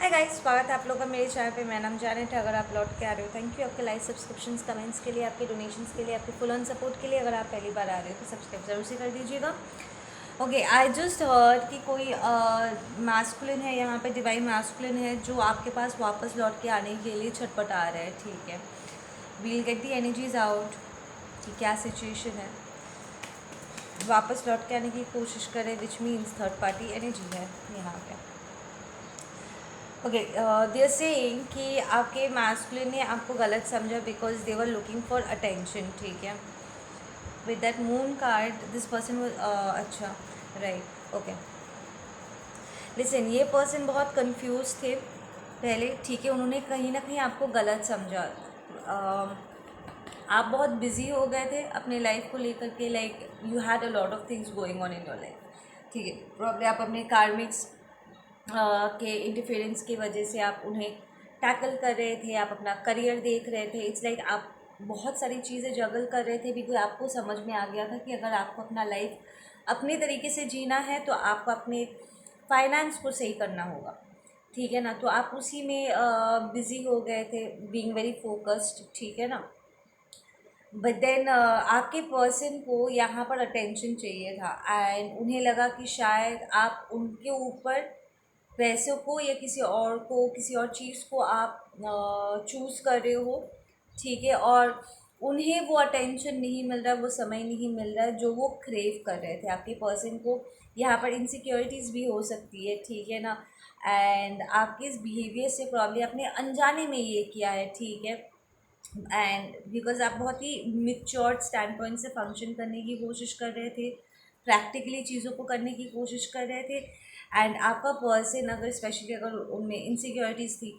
Hi guys, स्वागत है आप लोगों का मेरे चैनल पे। मैं नाम जानेट है। अगर आप लौट के आ रहे हो, थैंक यू आपके लाइक, सब्सक्रिप्शंस, कमेंट्स के लिए, आपके डोनेशंस के लिए, आपके फुल ऑन सपोर्ट के लिए। अगर आप पहली बार आ रहे हो तो सब्सक्राइब जरूर से कर दीजिएगा। ओके, आई जस्ट हर्ड कि कोई मास्कुलिन है यहाँ पे, डिवाइन मास्कुलिन है जो आपके पास वापस लौट के आने के लिए छटपटा रहा है। ठीक है, we'll get the energies out कि क्या सिचुएशन है। वापस लौट के आने की कोशिश करें, which means third party energy है यहाँ पे। ओके, दे आर सेइंग कि आपके मैस्कुलिन ने आपको गलत समझा because they were looking for attention. ठीक है, with that moon card this person was अच्छा, राइट, ओके। लिसन, ये पर्सन बहुत कंफ्यूज थे पहले। ठीक है, उन्होंने कहीं ना कहीं आपको गलत समझा। आप बहुत बिजी हो गए थे अपने लाइफ को लेकर के, like you had a lot of things going on in your life. ठीक है, प्रॉब्लम आप अपने कार्मिक्स के इंटरफेरेंस की वजह से आप उन्हें टैकल कर रहे थे, आप अपना करियर देख रहे थे। इट्स लाइक आप बहुत सारी चीज़ें जगल कर रहे थे बिकॉज आपको समझ में आ गया था कि अगर आपको अपना लाइफ अपने तरीके से जीना है तो आपको अपने फाइनेंस को सही करना होगा। ठीक है ना, तो आप उसी में बिज़ी हो गए थे, बीइंग वेरी फोकस्ड। ठीक है ना, बट देन आपके पर्सन को यहाँ पर अटेंशन चाहिए था एंड उन्हें लगा कि शायद आप उनके ऊपर पैसों को या किसी और को, किसी और चीज़ को आप चूज़ कर रहे हो। ठीक है, और उन्हें वो अटेंशन नहीं मिल रहा, वो समय नहीं मिल रहा जो वो क्रेव कर रहे थे। आपके पर्सन को यहाँ पर इनसिक्योरिटीज़ भी हो सकती है। ठीक है ना, एंड आपके इस बिहेवियर से प्रॉब्लम आपने अनजाने में ये किया है। ठीक है, एंड बिकॉज आप बहुत ही मिच्योर्ड स्टैंड पॉइंट से फंक्शन करने की कोशिश कर रहे थे, प्रैक्टिकली चीज़ों को करने की कोशिश कर रहे थे। एंड आपका पर्सन, अगर स्पेशली अगर उनमें इनसिक्योरिटीज़ थी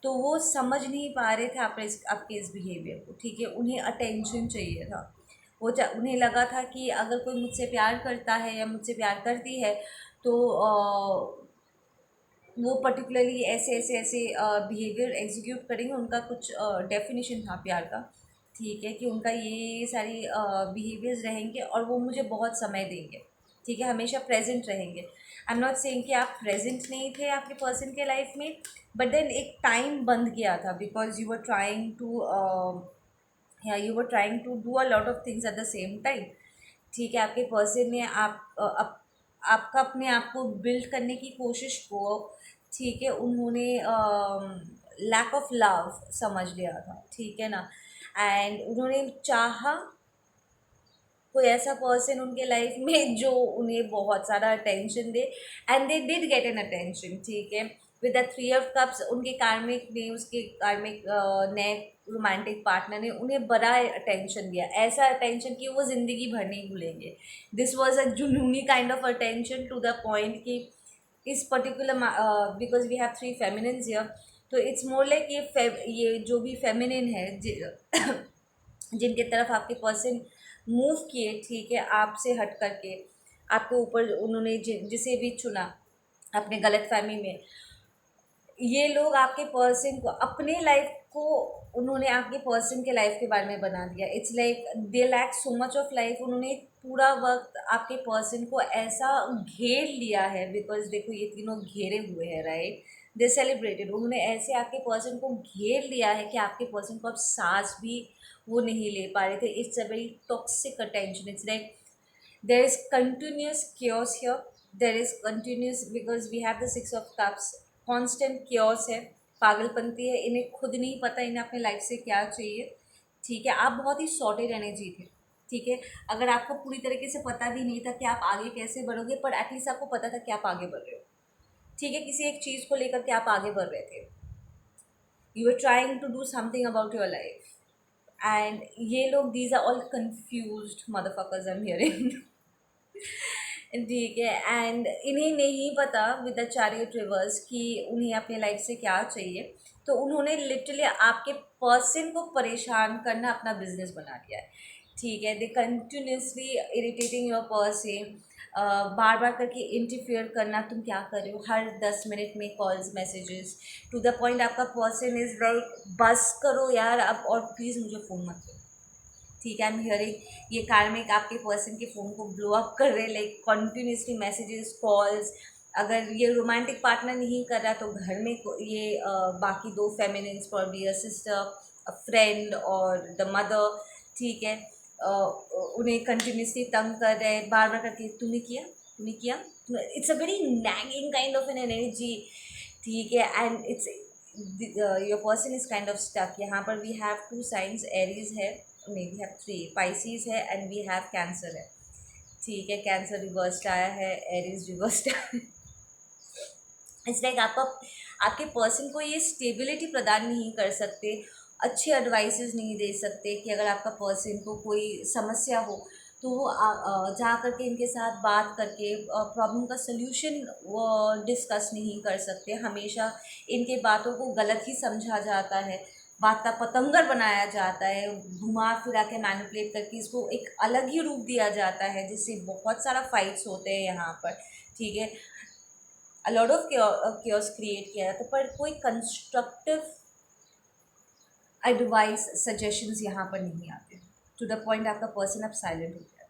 तो वो समझ नहीं पा रहे थे आपके इस बिहेवियर को। ठीक है, उन्हें अटेंशन चाहिए था। उन्हें लगा था कि अगर कोई मुझसे प्यार करता है या मुझसे प्यार करती है तो वो पर्टिकुलरली ऐसे ऐसे ऐसे बिहेवियर एग्जीक्यूट करेंगे। उनका कुछ डेफिनेशन था प्यार का। ठीक है, कि उनका ये सारी बिहेवियर्स रहेंगे और वो मुझे बहुत समय देंगे। ठीक है, हमेशा प्रेजेंट रहेंगे। आई एम नॉट सेइंग कि आप प्रेजेंट नहीं थे आपके पर्सन के लाइफ में, बट देन एक टाइम बंद गया था because you were trying to do a lot of things at the same time. ठीक है, आपके पर्सन ने आपका अपने आप को बिल्ड करने की कोशिश को, ठीक है, उन्होंने लैक ऑफ लव समझ लिया था। ठीक है ना, एंड उन्होंने चाहा कोई ऐसा पर्सन उनके लाइफ में जो उन्हें बहुत सारा attention they, and they did get an attention. ठीक है, with the three of cups उनके कार्मिक ने, उसके कार्मिक नए रोमांटिक पार्टनर ने उन्हें बड़ा अटेंशन दिया, ऐसा अटेंशन कि वो ज़िंदगी भर नहीं भूलेंगे। दिस वॉज अ जुनूनी kind of attention to the point कि इस particular, because we have three feminines here, तो इट्स मोर लाइक ये जो भी फेमिनिन है जिनके तरफ आपके पर्सन मूव किए, ठीक है, आपसे हट करके आपके ऊपर उन्होंने जिसे भी चुना अपने गलत फहमी में, ये लोग आपके पर्सन को, अपने लाइफ को उन्होंने आपके पर्सन के लाइफ के बारे में बना दिया। It's like they lack so much of life. उन्होंने पूरा वक्त आपके पर्सन को ऐसा घेर लिया है, बिकॉज देखो ये तीनों घेरे हुए हैं, राइट, दे सेलिब्रेटेड। उन्होंने ऐसे आपके पर्सन को घेर लिया है कि आपके पर्सन को अब सांस भी वो नहीं ले पा रहे थे। It's a very toxic attention. It's like there is continuous chaos here. There is continuous, because we have the six of cups, constant chaos है, पागलपंती है, इन्हें खुद नहीं पता इन्हें अपने लाइफ से क्या चाहिए। ठीक है, आप बहुत ही सॉर्टेड एनर्जी थे। ठीक है, अगर आपको पूरी तरीके से पता भी नहीं था कि आप आगे कैसे बढ़ोगे, पर एटलीस्ट आपको पता था कि आप आगे बढ़ रहे हो। ठीक है, किसी एक चीज़ को लेकर के आप आगे बढ़ रहे थे, you are trying to do something about your life. And ये लोग, these are all confused motherfuckers I am hearing. ठीक है, एंड इन्हें नहीं पता विद द चैरियट रिवर्स कि उन्हें अपने लाइफ से क्या चाहिए। तो उन्होंने लिटरली आपके पर्सन को परेशान करना अपना बिजनेस बना लिया है। ठीक है, they continuously irritating your person, बार बार करके इंटरफेयर करना, तुम क्या कर रहे हो, हर 10 मिनट में calls, messages, to the point आपका पर्सन इज़ लाइक बस करो यार अब, और प्लीज़ मुझे फ़ोन मत करो। ठीक है, आई एम हियरिंग ये कार्मिक आपके पर्सन के फ़ोन को ब्लो अप कर रहे, लाइक कॉन्टीन्यूसली मैसेजेस, कॉल्स, अगर ये रोमांटिक पार्टनर नहीं कर रहा तो घर में ये बाकी दो feminines, probably a sister, a friend और द मदर, ठीक है, उन्हें कंटिन्यूसली तंग कर रहे हैं, बार बार करके तूने किया, it's a very nagging kind of an energy, ठीक है, and it's your person is kind of stuck. यहाँ पर we have two signs, Aries है, may we have three, Pisces है एंड वी हैव कैंसर है, ठीक है, कैंसर रिवर्स्ड आया है, एरीज रिवर्स्ड आया है। इट्स लाइक आपके पर्सन को ये स्टेबिलिटी प्रदान नहीं कर सकते, अच्छे एडवाइसेस नहीं दे सकते कि अगर आपका पर्सन को कोई समस्या हो तो वो जा करके इनके साथ बात करके प्रॉब्लम का सल्यूशन डिस्कस नहीं कर सकते। हमेशा इनके बातों को गलत ही समझा जाता है, बात का पतंगर बनाया जाता है, घुमा फिरा के मैनिपुलेट करके इसको एक अलग ही रूप दिया जाता है, जिससे बहुत सारा फाइट्स होते हैं यहाँ पर, ठीक है, लॉट ऑफ क्योस क्रिएट किया जाता है, पर कोई कंस्ट्रक्टिव एडवाइस सजेशंस यहाँ पर नहीं आते। टू द पॉइंट आपका पर्सन अब साइलेंट हो गया,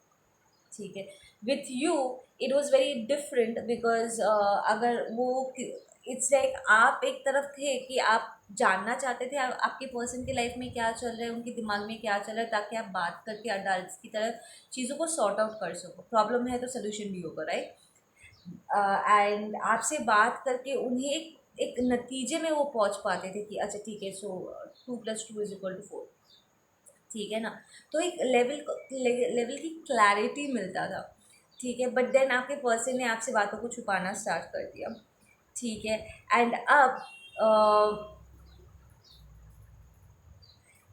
ठीक है। With you it was very different because अगर वो इट्स लाइक आप एक तरफ थे कि आप जानना चाहते थे आपके पर्सन की लाइफ में क्या चल रहा है, उनके दिमाग में क्या चल रहा है, ताकि आप बात करके अडल्ट की तरह चीज़ों को सॉर्ट आउट कर सको। प्रॉब्लम है तो सोल्यूशन भी होगा, राइट। एंड आपसे बात करके उन्हें एक नतीजे में वो पहुंच पाते थे कि अच्छा ठीक है, सो 2+2=4, ठीक है ना। तो एक लेवल की क्लैरिटी मिलता था, ठीक है। बट देन आपके पर्सन ने आपसे बातों को छुपाना स्टार्ट कर दिया, ठीक है। एंड अब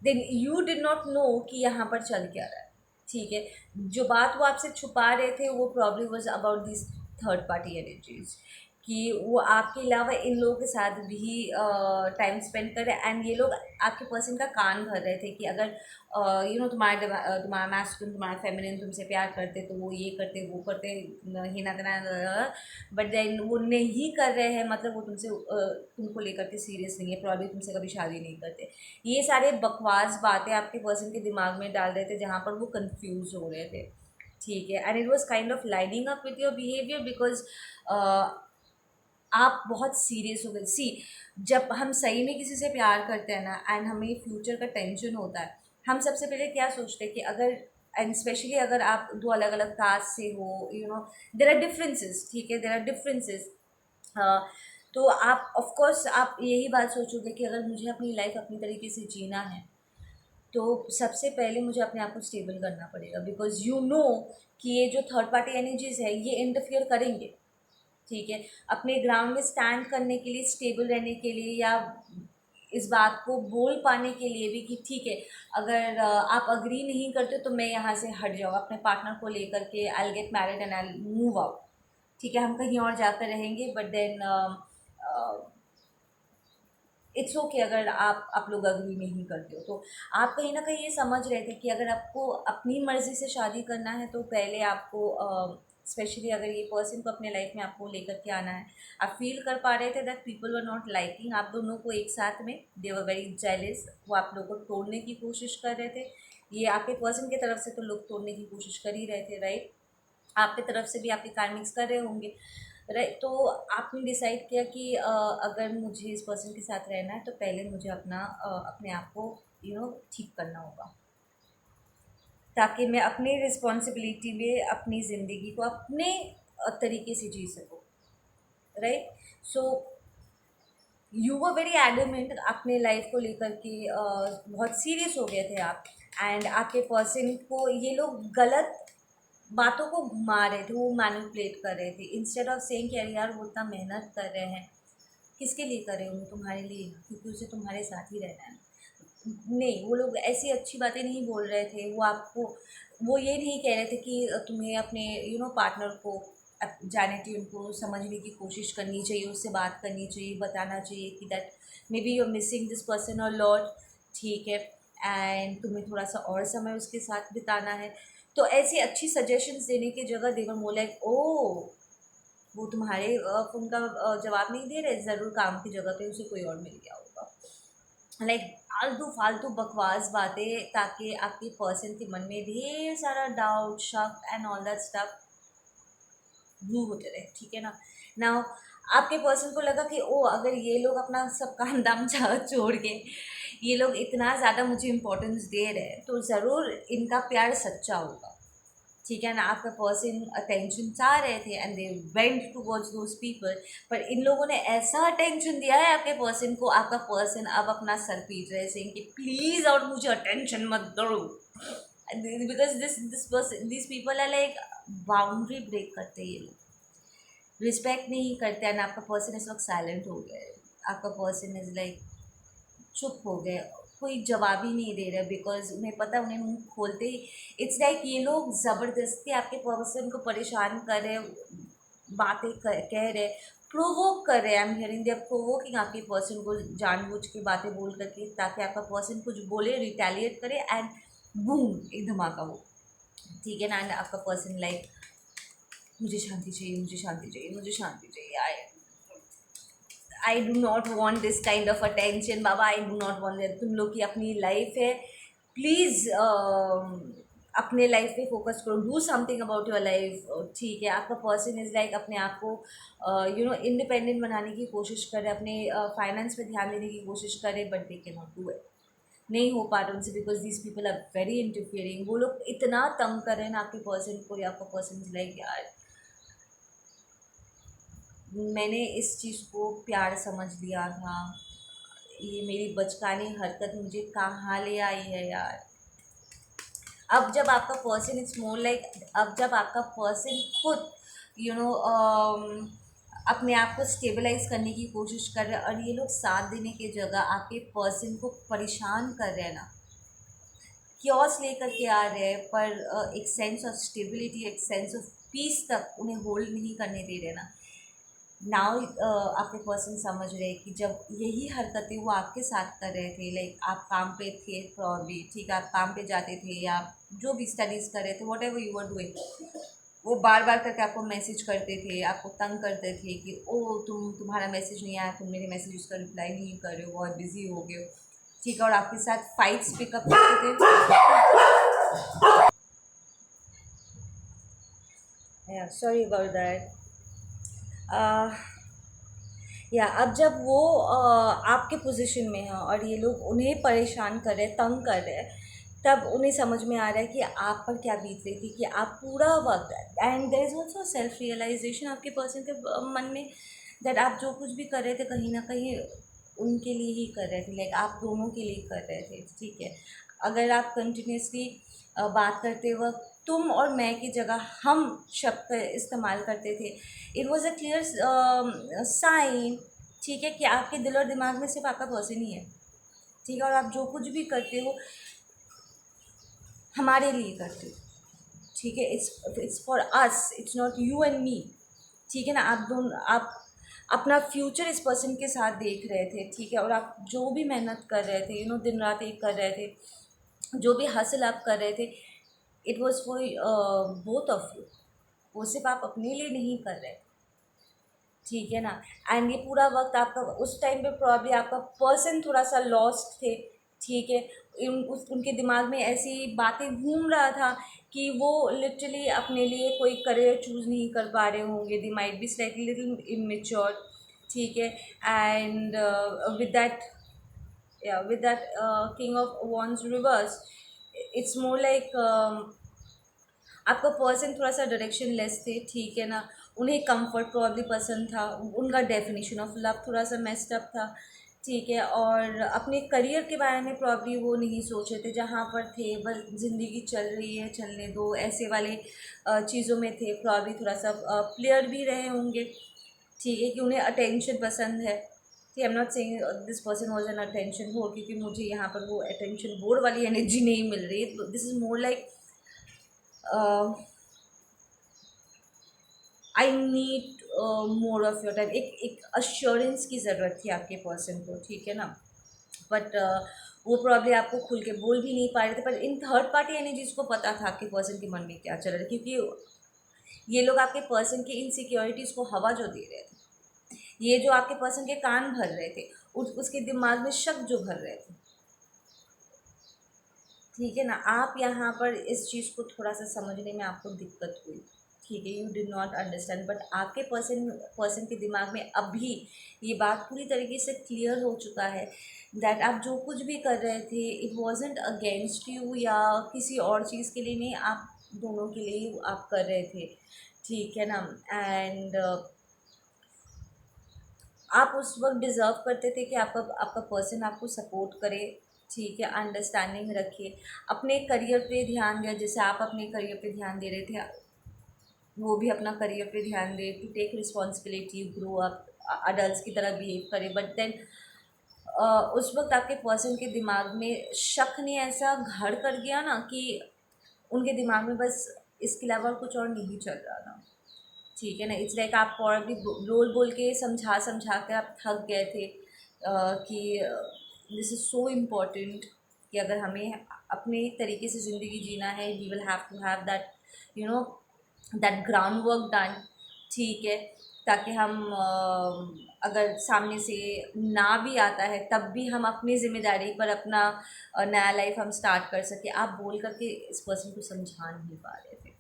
then you did not know कि यहाँ पर चल क्या रहा है, ठीक है। जो बात वो आपसे छुपा रहे थे वो problem was about this third party energies, कि वो आपके अलावा इन लोगों के साथ भी टाइम स्पेंड कर रहे, एंड ये लोग आपके पर्सन का कान भर रहे थे कि अगर तुम्हारा मैस्कुलिन, तुम्हारा फेमिनिन तुमसे प्यार करते तो वो ये करते वो करते, हिना तना, बट देन वो नहीं कर रहे हैं, मतलब वो तुमको लेकर के सीरियस नहीं है, प्रॉब्लम तुमसे कभी शादी नहीं करते। ये सारे बकवास बातें आपके पर्सन के दिमाग में डाल रहे थे, जहाँ पर वो कंफ्यूज हो रहे थे, ठीक है। And it was kind of lining up with your behaviour because आप बहुत सीरियस हो गए। सी, जब हम सही में किसी से प्यार करते हैं ना, एंड हमें फ्यूचर का टेंशन होता है, हम सबसे पहले क्या सोचते हैं कि अगर, एंड स्पेशली अगर आप दो अलग अलग कास्ट से हो, देर आर डिफरेंसेस, ठीक है, देर आर डिफरेंसेस, तो आप ऑफ कोर्स आप यही बात सोचोगे कि अगर मुझे अपनी लाइफ अपनी तरीके से जीना है तो सबसे पहले मुझे अपने आप को स्टेबल करना पड़ेगा, बिकॉज यू नो कि ये जो थर्ड पार्टी एनर्जीज है ये इंटरफियर करेंगे, ठीक है। अपने ग्राउंड में स्टैंड करने के लिए, स्टेबल रहने के लिए, या इस बात को बोल पाने के लिए भी कि ठीक है, अगर आप अग्री नहीं करते तो मैं यहाँ से हट जाऊँ अपने पार्टनर को लेकर के, I will get married and I will move out, ठीक है, हम कहीं और जाकर रहेंगे, बट देन इट्स ओके अगर आप लोग अग्री नहीं करते हो। तो आप कहीं ना कहीं ये समझ रहे थे कि अगर आपको अपनी मर्ज़ी से शादी करना है तो पहले आपको स्पेशली अगर ये पर्सन को अपने लाइफ में आपको लेकर के आना है, आप फील कर पा रहे थे that people were not liking आप दोनों को एक साथ में, दे वर वेरी जेलस, वो आप लोगों को तोड़ने की कोशिश कर रहे थे। ये आपके पर्सन की तरफ से तो लोग तोड़ने की कोशिश कर ही रहे थे, राइट। आपकी तरफ से भी आपके कार्मिक्स कर रहे होंगे, राइट। तो आपने डिसाइड किया कि अगर मुझे इस पर्सन के साथ रहना है तो पहले मुझे अपने आप को ठीक करना होगा, ताकि मैं अपनी रिस्पॉन्सिबिलिटी में अपनी ज़िंदगी को अपने तरीके से जी सकूँ, right. So you were very adamant अपने लाइफ को लेकर के, बहुत सीरियस हो गए थे आप, एंड आपके पर्सन को ये लोग गलत बातों को घुमा रहे थे, वो मैनिपुलेट कर रहे थे, इंस्टेड ऑफ सेइंग कि अरे यार वो इतना मेहनत कर रहे हैं, किसके लिए कर रहे होंगे, तुम्हारे लिए, क्योंकि उसे तुम्हारे साथ ही रहना है। नहीं, वो लोग ऐसी अच्छी बातें नहीं बोल रहे थे, वो ये नहीं कह रहे थे कि तुम्हें अपने पार्टनर को जाने की, उनको समझने की कोशिश करनी चाहिए, उससे बात करनी चाहिए, बताना चाहिए कि that maybe you are missing this person और लॉट, ठीक है, एंड तुम्हें थोड़ा सा और समय उसके साथ बिताना है। तो ऐसी अच्छी सजेशंस देने की जगह देवर मोर लाइक, ओ वो तुम्हारे फ़ोन का जवाब नहीं दे रहे, ज़रूर काम की जगह पे उसे कोई और मिल गया होगा, लाइक फालतू फालतू बकवास बातें, ताकि आपके पर्सन के मन में ढेर सारा डाउट, शक एंड ऑल दैट स्टफ ग्रू होते रहे, ठीक है ना। नाउ आपके पर्सन को लगा कि ओ अगर ये लोग अपना सब काम दाम छोड़ के ये लोग इतना ज़्यादा मुझे इम्पोर्टेंस दे रहे हैं तो ज़रूर इनका प्यार सच्चा होगा, ठीक है ना। आपका पर्सन अटेंशन चाह रहे थे and they went towards those people, पर इन लोगों ने ऐसा अटेंशन दिया है आपके पर्सन को, आपका पर्सन अब अपना सर पीट रहे हैं कि प्लीज़ और मुझे अटेंशन मत दो, because this person this people are like boundary break करते हैं ये लोग, रिस्पेक्ट नहीं करते। एंड आपका पर्सन इस वक्त साइलेंट हो गया है, आपका पर्सन इज़ लाइक चुप हो गए, कोई जवाब ही नहीं दे रहा, बिकॉज उन्हें पता, उन्हें मुंह खोलते ही इट्स लाइक ये लोग ज़बरदस्ती आपके पर्सन को परेशान कर रहे, बातें कह रहे, प्रोवोक कर रहे हैं। I am hearing they are provoking आपके पर्सन को जानबूझ के बातें बोल करके, ताकि आपका पर्सन कुछ बोले, रिटेलिएट करे एंड बूम एक धमाका हो, ठीक है ना। एंड आपका पर्सन लाइक मुझे शांति चाहिए, मुझे शांति चाहिए, मुझे शांति चाहिए, I do not want this kind of attention Baba, I do not want that. तुम लोग की अपनी लाइफ है, प्लीज़ अपने लाइफ पे फोकस करो, do something about your life, ठीक है। आपका पर्सन इज़ लाइक अपने आप को इंडिपेंडेंट बनाने की कोशिश करे, अपने फाइनेंस पे ध्यान देने की कोशिश करे, but they can not do it, नहीं हो पा रहा उनसे, because these people are very interfering. वो लोग इतना तंग कर रहे हैं ना आपके पर्सन को, या आपका पर्सन इज लाइक यार मैंने इस चीज़ को प्यार समझ लिया था, ये मेरी बचकानी हरकत मुझे कहाँ ले आई है यार। अब जब आपका पर्सन इट्स मोर लाइक, अब जब आपका पर्सन खुद अपने आप को स्टेबलाइज करने की कोशिश कर रहे हैं, और ये लोग साथ देने की जगह आपके पर्सन को परेशान कर रहे हैं ना, क्योस लेकर के आ रहे हैं, पर एक सेंस ऑफ स्टेबिलिटी, एक सेंस ऑफ पीस तक उन्हें होल्ड नहीं करने दे रहे ना। नाउ आपके पर्सन समझ रहे हैं कि जब यही हरकतें वो आपके साथ कर रहे थे, लाइक आप काम पे थे प्रॉब्ली, ठीक है, आप काम पे जाते थे या जो भी स्टडीज़ कर रहे थे, whatever you are doing, वो बार बार करके आपको मैसेज करते थे, आपको तंग करते थे कि ओ तुम्हारा मैसेज नहीं आया, तुम मेरे मैसेज का रिप्लाई नहीं कर रहे हो, बहुत बिजी हो गए हो, ठीक है। और आपके साथ फाइट्स पिकअप करते थे, सॉरी अबाउट दैट। या अब जब वो आपके पोजीशन में है और ये लोग उन्हें परेशान कर रहे हैं, तंग कर रहे हैं, तब उन्हें समझ में आ रहा है कि आप पर क्या बीत रही थी, कि आप पूरा वक्त, and there is also self realisation आपके पर्सन के मन में, दैट आप जो कुछ भी कर रहे थे कहीं ना कहीं उनके लिए ही कर रहे थे, लाइक आप दोनों के लिए कर रहे थे, ठीक है। अगर आप कंटिन्यूसली बात करते वक्त तुम और मैं की जगह हम शब्द का इस्तेमाल करते थे, it was a clear sign, ठीक है, कि आपके दिल और दिमाग में सिर्फ आपका पर्सन ही है, ठीक है। और आप जो कुछ भी करते हो हमारे लिए करते हो, ठीक है, it's for us, it's not you and me, ठीक है ना। आप दोनों, आप अपना फ्यूचर इस पर्सन के साथ देख रहे थे, ठीक है, और आप जो भी मेहनत कर रहे थे, दिन रात एक कर रहे थे, जो भी हासिल आप कर रहे थे, it was for both of you, वो सिर्फ आप अपने लिए नहीं कर रहे, ठीक है ना। एंड ये पूरा वक्त आपका उस टाइम पे प्रॉब्ली आपका पर्सन थोड़ा सा लॉस्ट थे, ठीक है। उनके दिमाग में ऐसी बातें घूम रहा था कि वो लिटरली अपने लिए कोई करियर चूज़ नहीं कर पा रहे होंगे, they might be slightly little immature, ठीक है। And with that king of wands reverse, it's more like आपका पर्सन थोड़ा सा डायरेक्शन लेस थे, ठीक है ना। उन्हें कंफर्ट प्रॉब्ली पसंद था, उनका डेफिनेशन ऑफ लव थोड़ा सा मेस्ड अप था, ठीक है। और अपने करियर के बारे में प्रॉब्ली वो नहीं सोच रहे थे, जहाँ पर थे बस ज़िंदगी चल रही है चलने दो, ऐसे वाले चीज़ों में थे, प्रॉब्ली थोड़ा सा प्लेयर भी रहे होंगे, ठीक है, कि उन्हें अटेंशन पसंद है, I am not saying this person was an attention होर, क्योंकि मुझे यहाँ पर वो अटेंशन होर वाली एनर्जी नहीं मिल रही, this is more like I need more of your time, एक अश्योरेंस की ज़रूरत थी आपके पर्सन को, ठीक है ना। बट वो प्रॉब्लम आपको खुल के बोल भी नहीं पा रहे थे, पर इन थर्ड पार्टी एनर्जीज़ को पता था आपके पर्सन के मन में क्या चल रहा है, क्योंकि ये लोग आपके पर्सन की इनसिक्योरिटीज़ को हवा जो दे रहे थे, ये जो आपके पर्सन के कान भर रहे थे, उसके दिमाग में शक जो भर रहे थे, ठीक है ना। आप यहाँ पर इस चीज़ को थोड़ा सा समझने में आपको दिक्कत हुई, ठीक है, you did not understand, but आपके पर्सन के दिमाग में अभी ये बात पूरी तरीके से क्लियर हो चुका है दैट आप जो कुछ भी कर रहे थे इट वॉजेंट अगेंस्ट यू या किसी और चीज़ के लिए नहीं, आप दोनों के लिए आप कर रहे थे, ठीक है ना। एंड आप उस वक्त डिज़र्व करते थे कि आपका आपका पर्सन आपको सपोर्ट करे, ठीक है, अंडरस्टैंडिंग रखिए, अपने करियर पे ध्यान दिया, जैसे आप अपने करियर पे ध्यान दे रहे थे वो भी अपना करियर पे ध्यान दे, to take responsibility, grow up, adult की तरह बिहेव करे। बट देन उस वक्त आपके पर्सन के दिमाग में शक ने ऐसा घर कर गया ना कि उनके दिमाग में बस इसके अलावा और कुछ और नहीं चल रहा था, ठीक है ना। इट्स लाइक आप और भी बोल बोल के समझा समझा के आप थक गए थे कि दिस इज़ सो इम्पॉर्टेंट कि अगर हमें अपने तरीके से ज़िंदगी जीना है we will have to have that you know that ground work done, ठीक है, ताकि हम अगर सामने से ना भी आता है तब भी हम अपनी ज़िम्मेदारी पर अपना नया लाइफ हम स्टार्ट कर सके। आप बोल करके इस पर्सन को समझा नहीं पा रहे थे,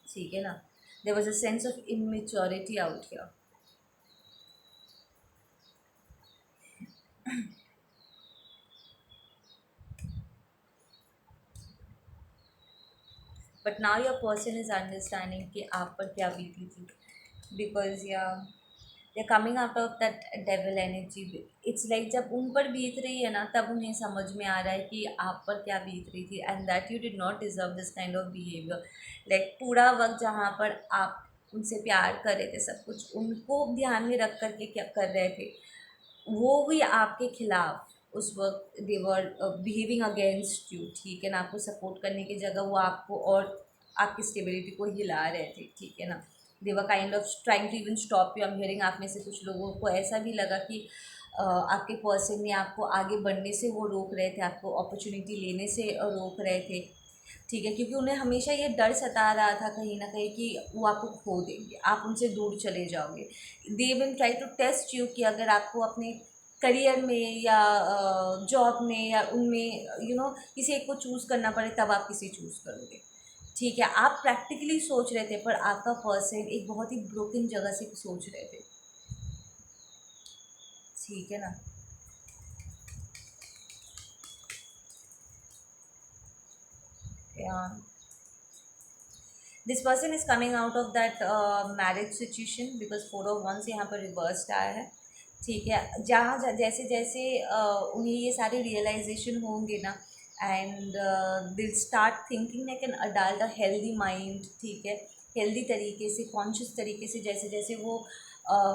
ठीक है ना। There was a sense of immaturity out here. But now your person is understanding कि आप पर क्या बीती थी, because yeah, they're coming out of that devil energy. It's like जब उन पर बीत रही है ना तब उन्हें समझ में आ रहा है कि आप पर क्या बीत रही थी, and that you did not deserve this kind of behavior. Like पूरा वक्त जहाँ पर आप उनसे प्यार कर रहे थे, सब कुछ उनको ध्यान में रख करके क्या कर रहे थे, वो भी आपके खिलाफ उस वक्त देवर बिहेविंग अगेंस्ट यू, ठीक है ना। आपको सपोर्ट करने की जगह वो आपको और आपकी स्टेबिलिटी को हिला रहे थे, ठीक है ना। They're kind of trying to even stop you. I am hearing आप में से कुछ लोगों को ऐसा भी लगा कि आपके पर्सन ने आपको आगे बढ़ने से वो रोक रहे थे, आपको अपॉर्चुनिटी लेने से रोक रहे थे, ठीक है, क्योंकि उन्हें हमेशा ये डर सता रहा था कहीं ना कहीं कि वो आपको खो देंगे, आप उनसे दूर चले जाओगे। They will try to test you कि अगर आपको अपने करियर में या जॉब में या उनमें किसी एक को चूज़ करना पड़े तब आप किसी चूज़ करोगे, ठीक है। आप प्रैक्टिकली सोच रहे थे पर आपका पर्सन एक बहुत ही ब्रोकन जगह से सोच रहे थे, ठीक है ना। This person is coming out of that marriage situation because 4 of Wands यहाँ पर रिवर्स्ड आया है, ठीक है। जहाँ जैसे जैसे उन्हें ये सारे रियलाइजेशन होंगे ना एंड दिल start thinking like an adult, a healthy mind, ठीक है, हेल्दी तरीके से, कॉन्शियस तरीके से, जैसे जैसे वो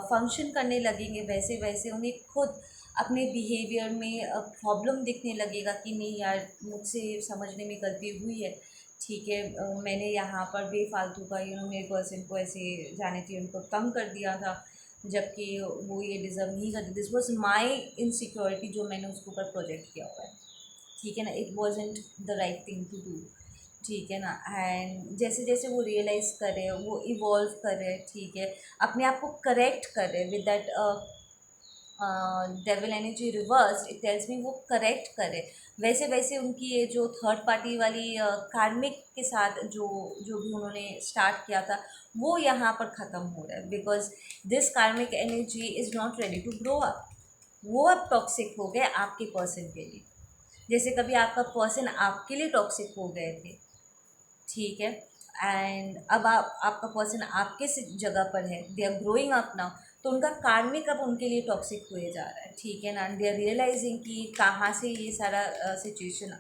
फंक्शन करने लगेंगे वैसे वैसे उन्हें खुद अपने बिहेवियर में प्रॉब्लम दिखने लगेगा कि नहीं यार मुझसे समझने में गलती हुई है, ठीक है, मैंने यहाँ पर बेफालतू का मेरे पर्सन को ऐसे जाने थी उनको तंग कर दिया था जबकि वो ये डिज़र्व नहीं करती। दिस वॉज माई इनसिक्योरिटी जो मैंने उसके ऊपर प्रोजेक्ट किया हुआ है, ठीक है ना। It wasn't the right thing to do, ठीक है ना। एंड जैसे जैसे वो रियलाइज़ कर रहे हैं, वो इवॉल्व कर रहे हैं, ठीक है, अपने आप को करेक्ट कर रहे हैं with that devil energy reverse, it tells me वो करेक्ट करे, वैसे वैसे उनकी ये जो थर्ड पार्टी वाली कार्मिक के साथ जो जो भी उन्होंने स्टार्ट किया था वो यहाँ पर ख़त्म हो रहा है, because this karmic energy is not ready to grow up. वो अब टॉक्सिक हो गए आपके पर्सन के लिए, जैसे कभी आपका पर्सन आपके लिए टॉक्सिक हो गए थे, ठीक है। एंड अब आपका पर्सन आपके जगह पर है, they are growing up now, तो उनका कार्मिक अब उनके लिए टॉक्सिक हुए जा रहा है, ठीक है ना। दे आर रियलाइजिंग कि कहाँ से ये सारा सिचुएशन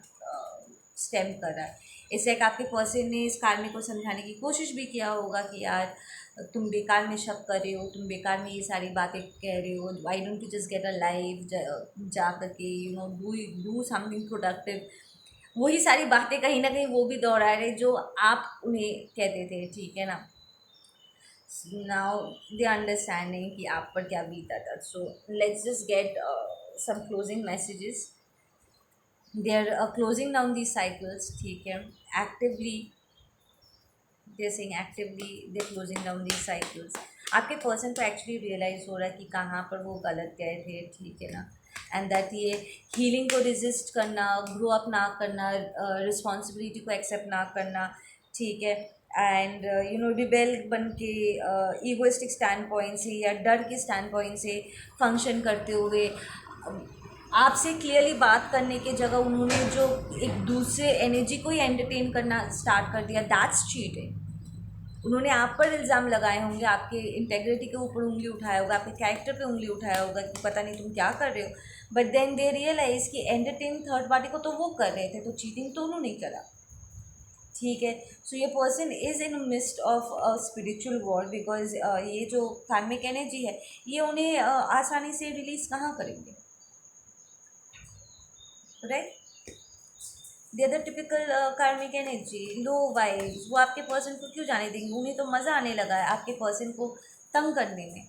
स्टेम कर रहा है। इससे एक आपके पर्सन ने इस कार्मिक को समझाने की कोशिश भी किया होगा कि यार तुम बेकार में शक कर रहे हो, तुम बेकार में ये सारी बातें कह रहे हो, why don't you just get a life, जा करके डू समथिंग प्रोडक्टिव। वही सारी बातें कहीं ना कहीं वो भी दोहरा रहे जो आप उन्हें कहते थे, ठीक है ना। नाउ दे अंडरस्टैंडिंग कि आप पर क्या बीता था। So let's just get some closing messages. They are closing down the cycles, ठीक है, actively they saying actively they closing down the cycles. आपके पर्सन को एक्चुअली रियलाइज़ हो रहा है कि कहाँ पर वो गलत गए थे, ठीक है ना। एंड दैट ये हीलिंग को रिजिस्ट करना, ग्रो अप ना करना, रिस्पॉन्सिबिलिटी को एक्सेप्ट ना करना, ठीक है, एंड रिबेल बन के ईगोइस्टिक स्टैंड पॉइंट से या डर के स्टैंड पॉइंट से फंक्शन करते हुए आपसे क्लियरली बात करने के जगह उन्होंने जो एक दूसरे एनर्जी को ही एंटरटेन करना स्टार्ट कर दिया, दैट्स चीटिंग। उन्होंने आप पर इल्ज़ाम लगाए होंगे, आपके इंटेग्रिटी के ऊपर उंगली उठाया होगा, आपके कैरेक्टर पे उंगली उठाया होगा कि पता नहीं तुम क्या कर रहे हो, बट देन दे रियलाइज कि एंटरटेन थर्ड पार्टी को तो वो कर रहे थे, तो चीटिंग तो उन्होंने करा। ठीक है, सो ये person is in mist of a spiritual world, because ये जो कार्मिक एनर्जी है ये उन्हें आसानी से रिलीज कहाँ करेंगे, right. They are the typical karmic energy, low vibes. वो आपके पर्सन को क्यों जाने देंगे, उन्हें तो मज़ा आने लगा है आपके पर्सन को तंग करने में,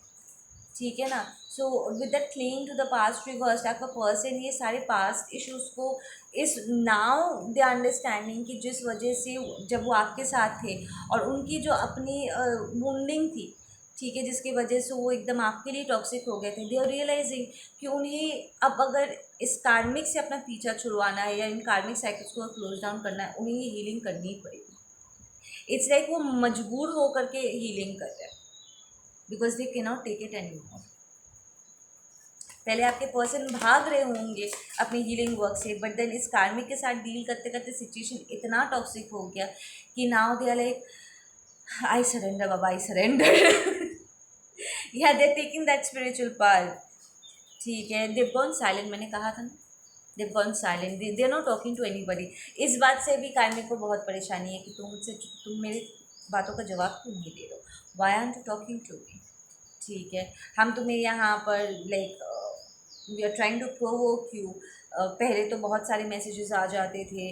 ठीक है ना। So with that cling to the past reverse, आपका पर्सन ये सारे पास्ट इश्यूज़ को इस नाउ दे अंडरस्टैंडिंग कि जिस वजह से जब वो आपके साथ थे और उनकी जो अपनी वुंडिंग थी, ठीक है, जिसकी वजह से वो एकदम आपके लिए टॉक्सिक हो गए थे, दे आर रियलाइजिंग कि उन्हें अब अगर इस कार्मिक से अपना पीछा छुड़वाना है या इन कार्मिक साइकिल्स को क्लोज डाउन करना है, उन्हें ये हीलिंग करनी ही पड़ेगी। इट्स लाइक वो मजबूर होकर के हीलिंग कर रहे हैं, because they can not take it any more. पहले आपके पर्सन भाग रहे होंगे अपनी हीलिंग वर्क से, बट देन इस कार्मिक के साथ डील करते करते सिचुएशन इतना टॉक्सिक हो गया कि now they are like I surrender बाबा, I surrender. Yeah they taking that spiritual part, ठीक है। दे गॉन साइलेंट, मैंने कहा था ना, they gone silent, they are not talking to anybody. इस बात से भी कार्मिक को बहुत परेशानी है कि तुम मेरी बातों का जवाब क्यों नहीं दे रहे हो, why are you talking to me, ठीक है। हम तुम्हें यहाँ पर like we are trying to provoke you. पहले तो बहुत सारे मैसेजेस आ जाते थे,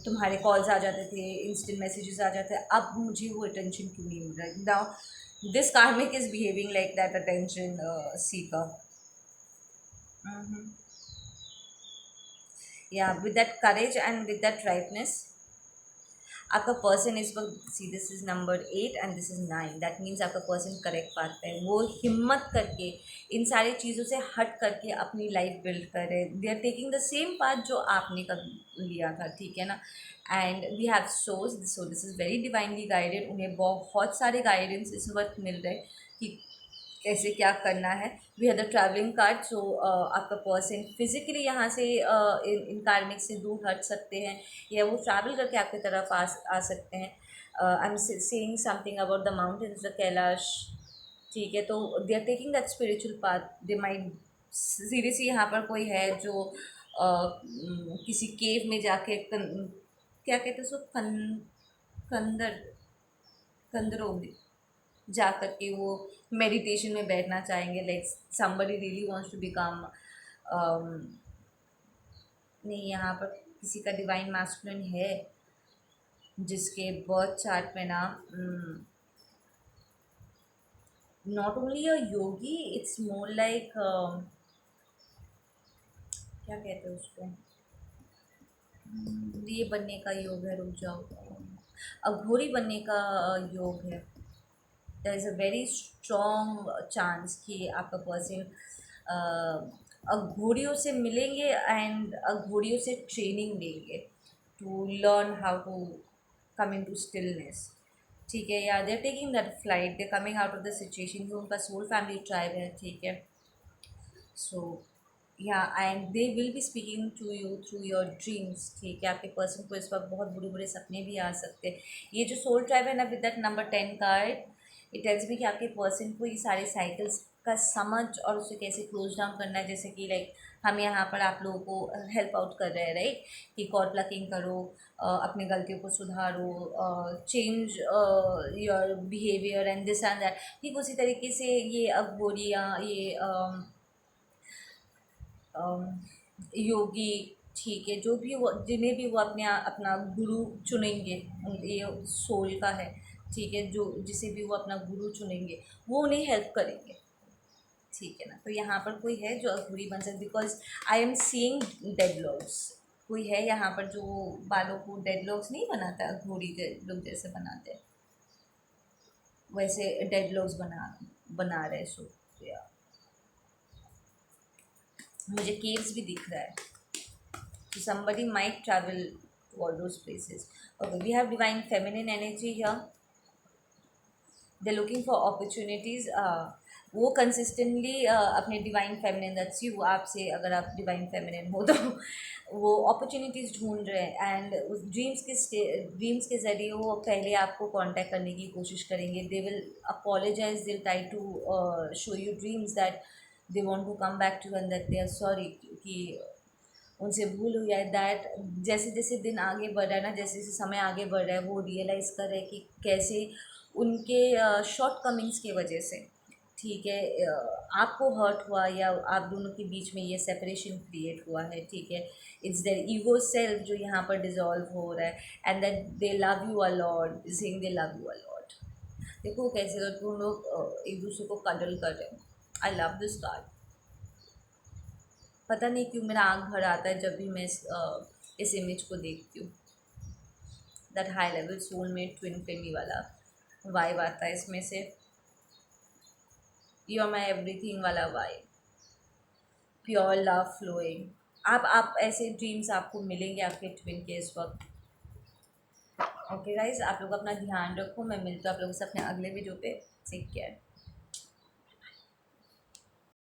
तुम्हारे कॉल्स आ जाते थे, इंस्टेंट मैसेजेस आ जाते थे, अब मुझे वो अटेंशन क्यों नहीं मिल रहा है। Now this karmic is behaving like that attention seeker. Yeah with that courage and with that rightness, आपका पर्सन इस वक्त, see this is number 8 and this is 9, that means आपका पर्सन करेक्ट बात पे है। वो हिम्मत करके इन सारी चीज़ों से हट करके अपनी लाइफ बिल्ड कर रहे हैं। They are taking the same path जो आपने कभी लिया था, ठीक है ना। And we have so this is very divinely guided. उन्हें बहुत सारे गाइडेंस इस वक्त मिल रहे कि कैसे क्या करना है। We have the travelling card, so आपका पर्सन फिजिकली यहाँ से इन कार्मिक से दूर हट सकते हैं या वो ट्रैवल करके आपकी तरफ आ सकते हैं। I am seeing something about the mountains, the Kailash, ठीक है। तो they are taking that spiritual path. They might seriously यहाँ पर कोई है जो किसी केव में जाके क्या कहते हैं उसको, कंदर कंदरों में जा कर के वो मेडिटेशन में बैठना चाहेंगे, like somebody really wants to become, नहीं यहाँ पर किसी का डिवाइन मैस्कुलिन है जिसके बर्थ चार्ट में ना not only a Yogi, it's more like क्या कहते हैं उसको, ये बनने का योग है, रुक जाओ, अघोरी बनने का योग है। There is a very strong chance कि आपका पर्सन अघोरियों से मिलेंगे एंड अघोरियों से ट्रेनिंग लेंगे to learn how to come into stillness, ठीक है। या they are taking that flight, they coming out of the situation, जो उनका सोल फैमिली ट्राइब है, ठीक है। सो या and they will be speaking to you through your dreams, ठीक है। आपके पर्सन को इस वक्त बहुत बुरे बुरे सपने भी आ सकते हैं। ये जो सोल ट्राइब है ना, with that number 10 card, it tells me कि आपके पर्सन को ये सारे साइकिल्स का समझ और उसे कैसे क्लोज डाउन करना है। जैसे कि लाइक हम यहाँ पर आप लोगों को हेल्प आउट कर रहे हैं, राइट, कि कॉर्ड प्लकिंग करो, अपनी गलतियों को सुधारो, change your behaviour and this and that. ठीक उसी तरीके से ये अघोरियाँ, ये योगी, ठीक है, जो भी वो जिन्हें भी वो अपना गुरु चुनेंगे, ये सोल का है, ठीक है, जो जिसे भी वो अपना गुरु चुनेंगे वो उन्हें हेल्प करेंगे, ठीक है ना। तो यहाँ पर कोई है जो अघोरी बन सकती, because I am seeing deadlocks. कोई है यहाँ पर जो बालों को डेडलॉक्स नहीं बनाता, अघोरी लोग जैसे बनाते हैं वैसे डेडलॉक्स बना रहे। सो या मुझे केव्स भी दिख रहा है, तो somebody might travel to all those places. Okay, we have divine feminine energy here. They're looking for opportunities. वो कंसिस्टेंटली अपने डिवाइन फेमिनिन, दैट्स यू, आपसे अगर आप डिवाइन फेमिनिन हो तो वो अपॉर्चुनिटीज़ ढूंढ रहे हैं, एंड उस ड्रीम्स के ज़रिए वो पहले आपको कांटेक्ट करने की कोशिश करेंगे. They will apologise, they try to show you dreams that they want to come back to, and that they are sorry कि उनसे भूल हुई है. दैट जैसे जैसे दिन आगे बढ़ रहा है ना, जैसे जैसे समय आगे बढ़ रहा है, वो रियलाइज़ कर रहे हैं कि कैसे उनके शॉर्ट कमिंग्स की वजह से, ठीक है, आपको हर्ट हुआ या आप दोनों के बीच में ये सेपरेशन क्रिएट हुआ है. ठीक है, इट्स देयर ईगो सेल्फ जो यहाँ पर डिज़ोल्व हो रहा है, and that they love you a lot, saying they love you a lot. देखो कैसे तुम लोग एक दूसरे को कडल कर रहे हो. I love this card. पता नहीं क्यों मेरा आँख भर आता है जब भी मैं इस इमेज को देखती हूँ. That high level soulmate twin फ्लेमी वाला वाइब आता है इसमें से. यू आर माई एवरीथिंग वाला वाइब, प्योर लव फ्लोइंग. आप ऐसे ड्रीम्स आपको मिलेंगे आपके ट्विन के इस वक्त. ओके गाइज, आप लोग अपना ध्यान रखो. मैं मिलती हूँ आप लोगों से अपने अगले वीडियो पे. Take care.